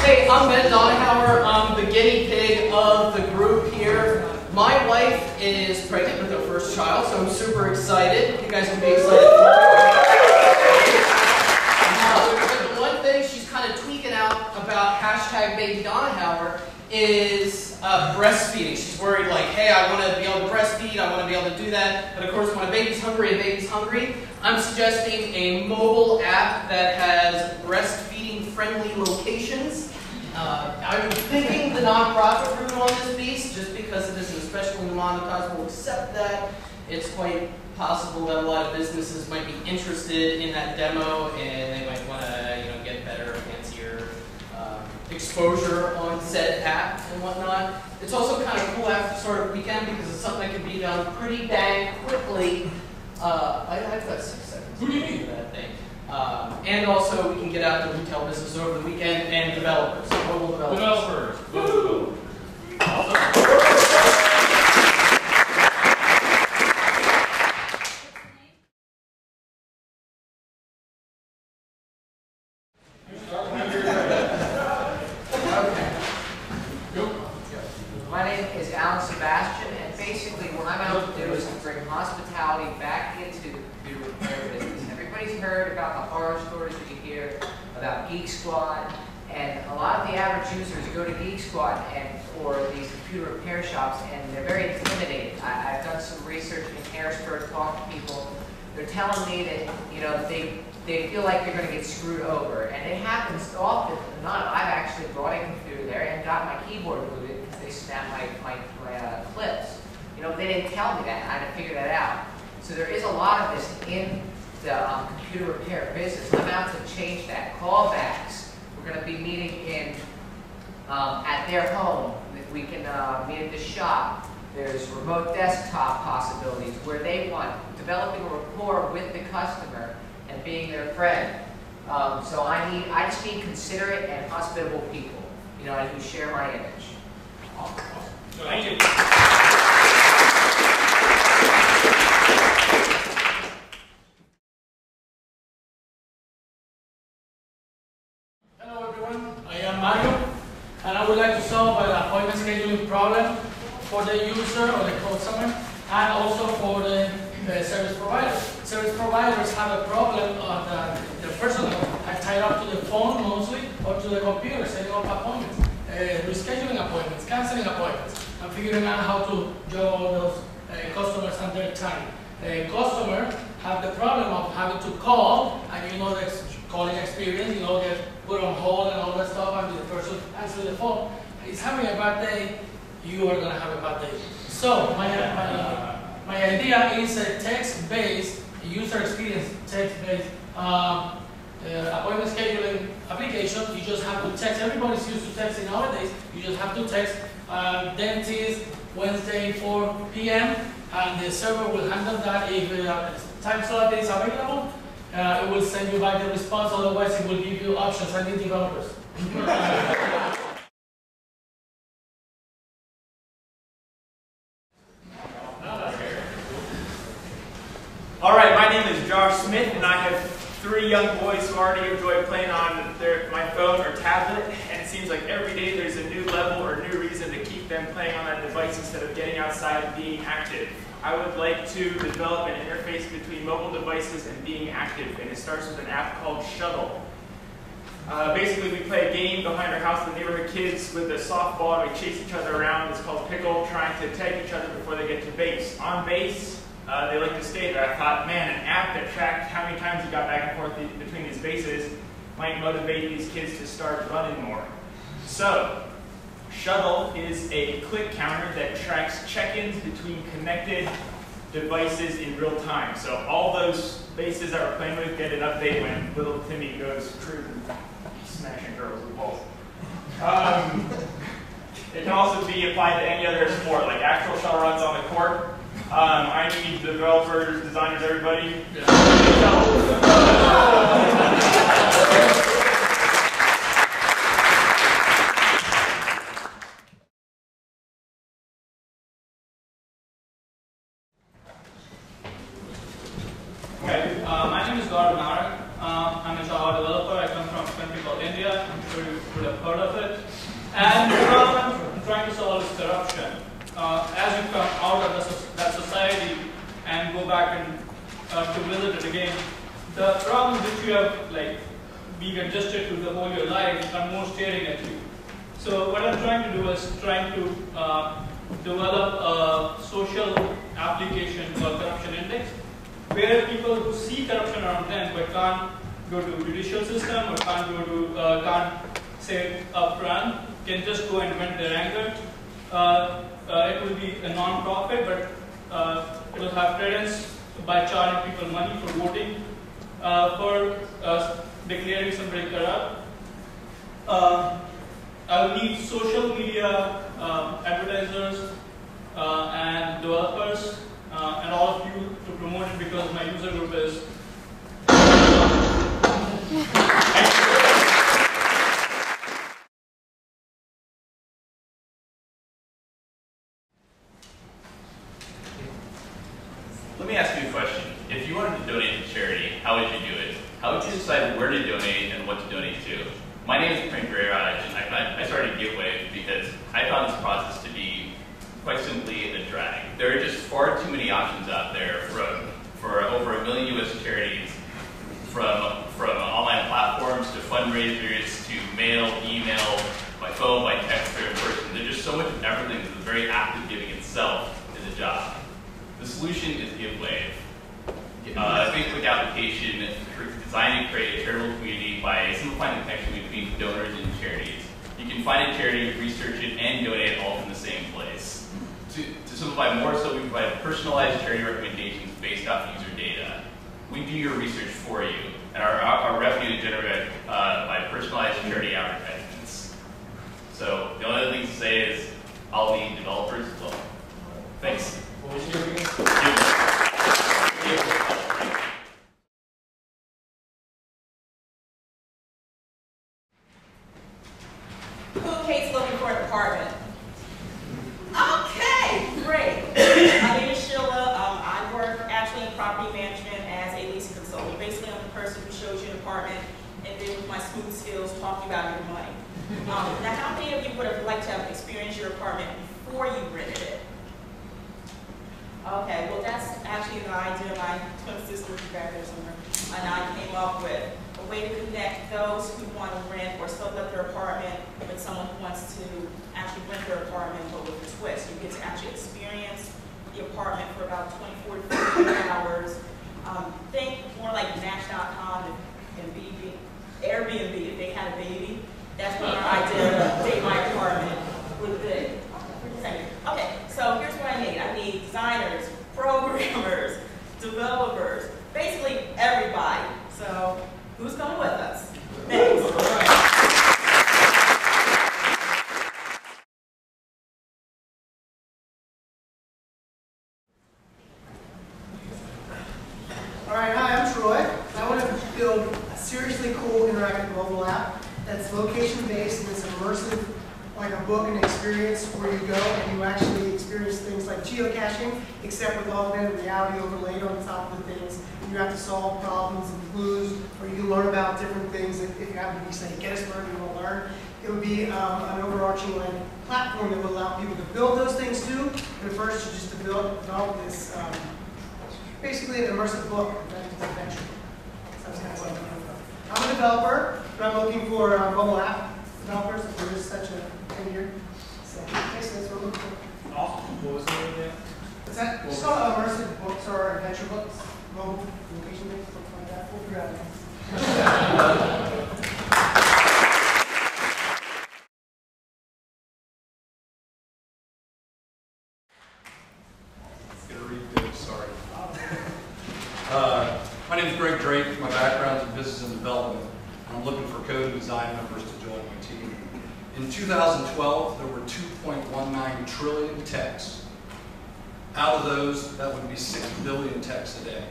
I'm the guinea pig of the group here. My wife is pregnant with her first child, so I'm super excited. You guys can be excited for it. But one thing she's kind of tweaking out about #BabyDonahauer is breastfeeding. She's worried like, hey, I want to be able to breastfeed, I want to be able to do that. But of course, when a baby's hungry, I'm suggesting a mobile app that has breastfeeding-friendly locations. I'm thinking the nonprofit route on this piece, just because it isn't especially monetizable, except that it's quite possible that a lot of businesses might be interested in that demo, and they might want to, get better, fancier exposure on said app and whatnot. It's also kind of cool after sort of weekend because it's something that can be done pretty dang quickly. I've got 6 seconds to do that thing. And also, we can get out to retail business over the weekend and developers, mobile developers. Woo! My name is Alan Sebastian, and basically what I'm out to do is to bring hospitality back into the computer repair business. Everybody's heard about the horror stories that you hear about Geek Squad, and a lot of the average users go to Geek Squad or these computer repair shops, and they're very intimidated. I've done some research in Harrisburg, talked to people. They're telling me that they feel like they're going to get screwed over, and it happens often. Not I've actually brought a computer there and got my keyboard booted because they snapped my clips. They didn't tell me that. I had to figure that out. So there is a lot of this in the computer repair business. I'm out to change that. Callbacks. We're going to be meeting at their home. We can meet at the shop. There's remote desktop possibilities where they want developing a rapport with the customer and being their friend. So I just need considerate and hospitable people, who share my image. Awesome. Thank you. Hello everyone, I am Mario, and I would like to solve an appointment scheduling problem for the user or the customer, and also for the service provider. Service providers have a problem of the person are tied up to the phone mostly, or to the computer, setting up appointments, rescheduling appointments, canceling appointments, and figuring out how to juggle all those customers and their time. The customer have the problem of having to call, and the calling experience, get put on hold and all that stuff, and the person answers the phone. He's having a bad day, you are going to have a bad day. So my idea is a text-based, user experience text-based appointment scheduling application. You just have to text. Everybody's used to texting nowadays. You just have to text dentist Wednesday 4 p.m. and the server will handle that. If time slot is available, it will send you back the response. Otherwise, it will give you options. I need developers. All right, my name is Josh Smith, and I have 3 young boys who already enjoy playing on my phone or tablet, and it seems like every day there's a new level or new reason to keep them playing on that device instead of getting outside and being active. I would like to develop an interface between mobile devices and being active, and it starts with an app called Shuttle. Basically, we play a game behind our house with the neighborhood kids with a softball, and we chase each other around. It's called Pickle, trying to tag each other before they get to base. On base, they like to stay there. I thought, man, an app that tracked how many times you got back and forth between these bases might motivate these kids to start running more. So, Shuttle is a click counter that tracks check-ins between connected devices in real time. So all those bases that we're playing with get an update when little Timmy goes cruising, smashing girls with balls. It can also be applied to any other sport, like actual shuttle runs on the court. I need developers, designers, everybody. My name is Gaurav Narak. I'm a Java developer. I come from a country called India. I'm sure you would have heard of it. And the problem I'm trying to solve is corruption. As you come out of that society and go back and to visit it again, the problems which you have like being adjusted to the whole your life are more staring at you. So what I'm trying to do is trying to develop a social application called Corruption Index, where people who see corruption around them but can't go to judicial system or can't go to can't say upfront can just go and vent their anger. It will be a non-profit, but it will have credits by charging people money for voting, for declaring somebody corrupt. I'll need social media advertisers and developers and all of you to promote it because my user group is. Let me ask you a question. If you wanted to donate to charity, how would you do it? How would you decide where to donate and what to donate to? My name is Frank Guerrero, and I started GiveWave because I found this process to be quite simply a drag. There are just far too many options out there for over 1 million US charities, from online platforms to fundraisers to mail, email, by phone, by text, or in person. There's just so much of everything that the very act of giving itself is a job. The solution is GiveWave. A Facebook application designed to create a charitable community by simplifying the connection between donors and charities. You can find a charity, research it, and donate all from the same place. To simplify more so, we provide personalized charity recommendations based off user data. We do your research for you, and our revenue is generated by personalized charity advertisements. So the only other thing to say is, I'll need developers as well. Thanks. Who Kate's looking for an apartment? Okay, great. My name is Sheila. I work actually in property management as a leasing consultant. Basically, I'm the person who shows you an apartment and then with my smooth skills talk you about your money. Now, how many of you would have liked to have experienced your apartment before you rented it? Okay, well that's actually an idea my twin sister is back there somewhere, and I came up with a way to connect those who want to rent or sublet their apartment with someone who wants to actually rent their apartment, but with a twist. You get to actually experience the apartment for about 24 to 48 hours. Think more like Match.com and Airbnb if they had a baby. That's what our idea of date my apartment would be. Okay, so here's what I need. I need designers, programmers, developers, basically everybody. So who's coming with us? Thanks. All right, hi, I'm Troy. I want to build a seriously cool interactive mobile app that's location-based and it's immersive, like a book and experience where you go and you actually experience things like geocaching, except with augmented reality overlaid on top of the things. You have to solve problems and clues, or you can learn about different things if you happen to be, say, Gettysburg, you want to learn. It would be an overarching platform that would allow people to build those things too. But first, you just develop this, basically an immersive book, adventure. So that's kind of what I'm looking for. I'm a developer, but I'm looking for mobile app developers, if there is such a thing here. So, that's what we're looking for. Awesome. What was the name of that? What's that? It's called immersive books or adventure books, mobile location-based, something like that. We'll figure it out. My name is Greg Drake. My background is in business and development. I'm looking for code and design members to join my team. In 2012, there were 2.19 trillion texts. Out of those, that would be 6 billion texts a day.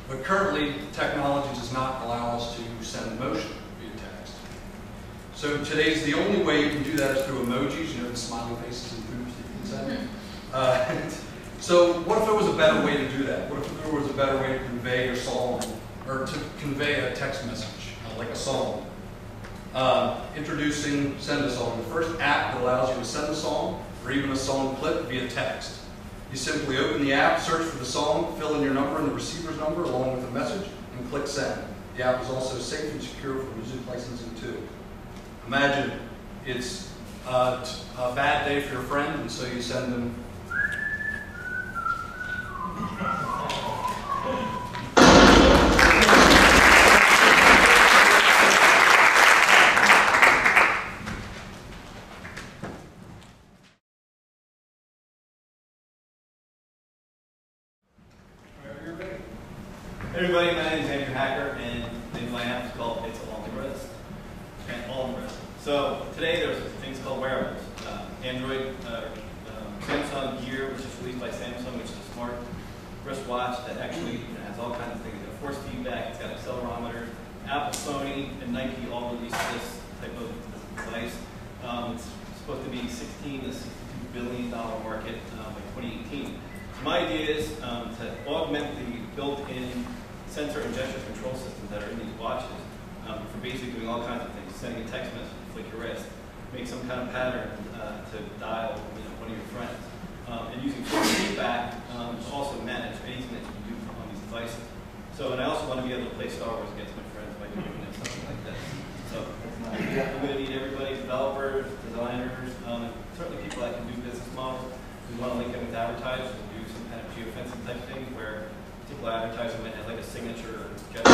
But currently, technology does not allow us to send emotion via text. So today's the only way you can do that is through emojis, you know, the smiley faces and boobs that you can send. So what if there was a better way to do that? What if there was a better way to convey your song, or to convey a text message, like a song? Introducing Send a Song, the first app that allows you to send a song or even a song clip via text. You simply open the app, search for the song, fill in your number and the receiver's number along with the message, and click send. The app is also safe and secure for music licensing too. Imagine it's a bad day for your friend, and so you send them Hey everybody, my name is Andrew Hacker, and the name of my app is called It's All in the Rest. And all in the rest. So today there's things called wearables. Android, Samsung Gear, which is released by Samsung, which is a smart wristwatch that actually has all kinds of things. It's got force feedback, it's got accelerometer. Apple, Sony, and Nike all released this type of device. It's supposed to be $16 to $62 billion market by 2018. So my idea is to augment the built-in sensor and gesture control systems that are in these watches for basically doing all kinds of things. Sending a text message, flick your wrist, make some kind of pattern to dial one of your friends. And using force feedback to also manage anything that you can do on these devices. So, and I also want to be able to play Star Wars against my friends by doing something like that. So that's my idea. I'm going to need everybody, developers, designers, certainly people that can do business models. We want to link them with advertisers and do some kind of geofencing type thing where typical advertiser might have like a signature gesture.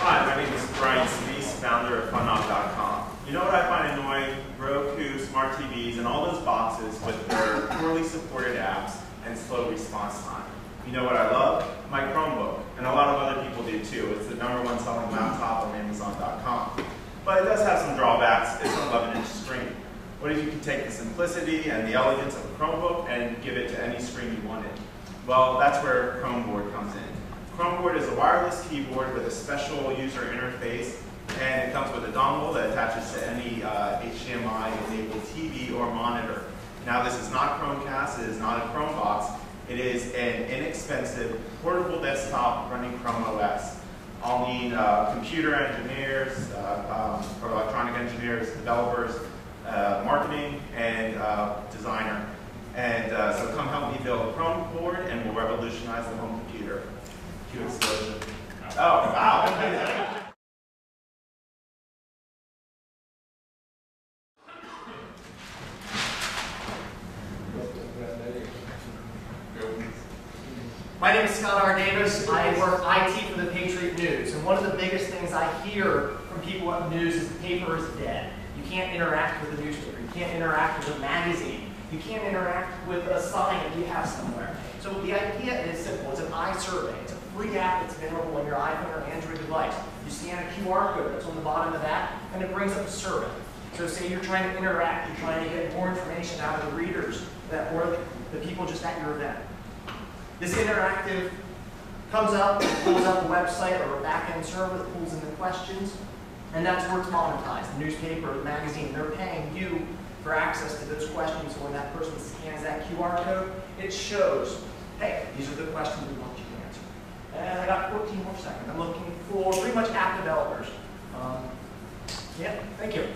Hi, my name is Brian Spees, founder of FunOp.com. You know what I find annoying? Roku, smart TVs, and all those boxes with their poorly supported apps and slow response time. You know what I love? My Chromebook, and a lot of other people do too. It's the #1 selling laptop on Amazon.com. But it does have some drawbacks. It's an 11-inch screen. What if you can take the simplicity and the elegance of a Chromebook and give it to any screen you wanted? Well, that's where Chromeboard comes in. Chromeboard is a wireless keyboard with a special user interface, and it comes with a dongle that attaches to any HDMI-enabled TV or monitor. Now, this is not Chromecast. It is not a Chromebox. It is an inexpensive portable desktop running Chrome OS. I'll need computer engineers, or electronic engineers, developers, marketing, and designer. And so come help me build a Chrome board, and we'll revolutionize the home computer. Cue explosion. Oh, wow. My name is Scott R. Davis. I work IT for the Patriot News. And one of the biggest things I hear from people at news is the paper is dead. You can't interact with a newspaper. You can't interact with a magazine. You can't interact with a sign that you have somewhere. So the idea is simple. It's an iSurvey. It's a free app that's available on your iPhone or Android device. You scan a QR code that's on the bottom of that, and it brings up a survey. So say you're trying to interact, you're trying to get more information out of the readers that or the people just at your event. This interactive comes up, pulls up a website or a back-end server that pulls in the questions, and that's where it's monetized. The newspaper, the magazine, they're paying you for access to those questions. So when that person scans that QR code, it shows, hey, these are the questions we want you to answer. And I got 14 more seconds. I'm looking for pretty much app developers. Yeah, thank you.